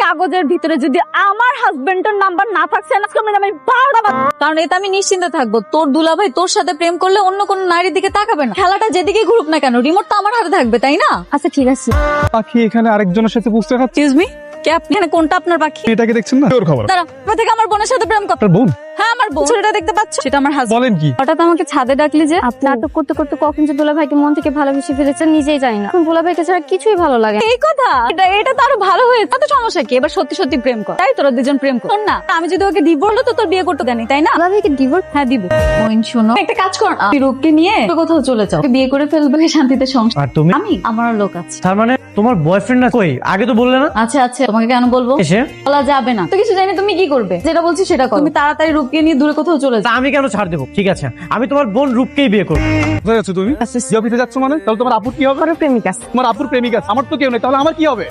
কাগজের ভিতরে যদি আমার হাজবেন্ডের নাম্বার না থাকছে না আমি 12টা কারণ এতে আমি নিশ্চিন্তে থাকবো তোর দুলাভাই তোর সাথে প্রেম করলে অন্য কোন নারীর দিকে তাকাবে না। খেলাটা যেদিকে ঘুরুক না কেন রিমোট তো আমার হাতে থাকবে, তাই না? আচ্ছা ঠিক আছে। পাখি এখানে আরেকজনের সাথে বুঝতে খাচ্ছে। এক্সকিউজ মি, কে আপনি? এখানে কোনটা আপনার পাখি? এটাকে দেখছেন না? তোর খবর। দাঁড়া, কোথা থেকে আমার বোনের সাথে প্রেম করতে? আপনার বোন? হ্যাঁ আমার বোন। ছেলেটা দেখতে পাচ্ছ? সেটা আমার হাজবেন্ড। বলেন কি? হঠাৎ আমাকে ছাদে ডাকলি যে? আপনি নাটক করতে করতে কখন যে দুলাভাইকে মন থেকে ভালোবেসে ফেলেছেন নিজেই জানি না। দুলাভাইকে ছাড়া কিছুই ভালো লাগে না। এই কথা? এটা তো আরো ভালো হয়েছে। কত সমস্যা কি? এবার সত্যি সত্যি প্রেম কর। তাই তোরা দুজন প্রেম কর। শোন না, আমি যদি ওকে দিব বললো তো তোর বিয়ে করতে দেনি, তাই না? দুলাভাইকে ডিভোর্স? হ্যাঁ দিব। বোন শোনো, একটা কাজ কর না, তুই রূপকে নিয়ে কোথাও চলে যাও, বিয়ে করে ফেলবে, শান্তিতে সংসার। আর তুমি? আমি আমার লোক আছে। তার মানে তোমার বয়ফ্রেন্ড না? কই, আগে তো বললে না। আচ্ছা আচ্ছা, তোমাকে কেন বলবো? এসে বলা যাবে না তো। কিছু জানি তুমি কি করবে, যেটা বলছি সেটা করো। তুমি তাড়াতাড়ি রূপকে নিয়ে দূরে কোথাও চলে যাও। তা আমি কেন ছাড় দেবো? ঠিক আছে, আমি তোমার বোন রূপকেই বিয়ে করবো। কোথায় যাচ্ছ তুমি? যে অফিসে যাচ্ছ মানে? তাহলে তোমার আপুর কি হবে? প্রেমিকা আছে। তোমার আপুর প্রেমিকা আছে, আমার তো কেউ নেই, তাহলে আমার কি হবে?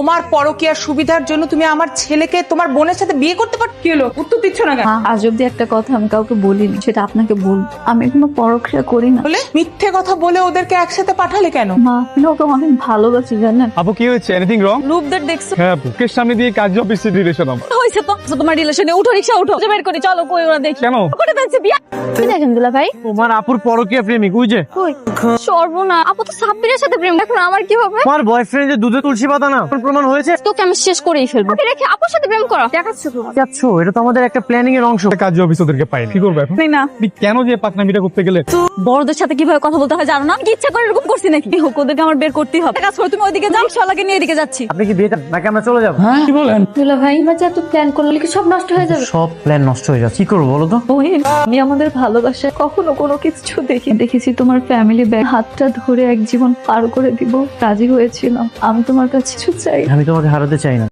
তোমার পরকীয়ার সুবিধার জন্য তুমি আমার ছেলেকে তোমার বোনের সাথে বিয়ে করতে পারো? কি হলো, উত্তর দিচ্ছ না কেন? আজ অব্দি একটা কথা আমি কাউকে বলিনি, সেটা আপনাকে বলবো। আমি কোনো পরক্রিয়া করি না। বলে মিথ্যে কথা বলে ওদেরকে একসাথে পাঠালে কেন? মা ওকে অনেক ভালোবাসি জানেন। আপু কি হয়েছে? Anything wrong? রূপদের দেখছো? হ্যাঁ আপু, কেস সামনে দিয়ে কাজ অফিসে রিলেশন আমার। হয়েছে তো তোমার রিলেশনে। উঠো, রিক্সা উঠো, বের করি, চলো কই ওরা দেখি। কেন? করে ফেলছে বিয়া। কি দেখেন দুলা ভাই? তোমার আপুর পরকীয়া প্রেমিক ওই যে। কই সর্বনা, আপু তো সাব্বিরের সাথে প্রেম। এখন আমার কি হবে? তোমার বয়ফ্রেন্ড যে দুধে তুলসী পাতা না, প্রমাণ হয়েছে। তোকে আমি শেষ করেই ফেলবো। ওকে রেখে আপুর সাথে প্রেম করা দেখাচ্ছ তো? যাচ্ছ, এটা তো আমাদের একটা প্ল্যানিং এর অংশ। কাজ অফিস ওদেরকে পাইনি, কি করবো এখন? না আপনি কেন যে পাকনামিটা করতে গেলে? বড়দের সাথে কিভাবে কথা বলতে হয় জানো না? আমি কি ইচ্ছা করে এরকম করছি নাকি? হোক, ওদেরকে আমার বের করতেই হবে। কাজ করো, তুমি ওইদিকে যাও, শালাকে নিয়ে এদিকে যাচ্ছি। আপনি কি বিয়েটা নাকি আমরা চলে যাবো? কি বলেন? দুলা ভাই এবার যে এত প্ল্যান করলে কি সব নষ্ট হয়ে যাবে? সব প্ল্যান নষ্ট হয়ে যাচ্ছে, কি করবো বলো তো? ওহিন, আমি আমাদের ভালোবাসায় কখনো কোনো কিছু দেখেছি তোমার ফ্যামিলি ব্যাগ হাতটা ধরে এক জীবন পার করে দিব রাজি হয়েছিলাম। আমি তোমার কাছে কিছু চাই। আমি তোমাকে হারাতে চাই না।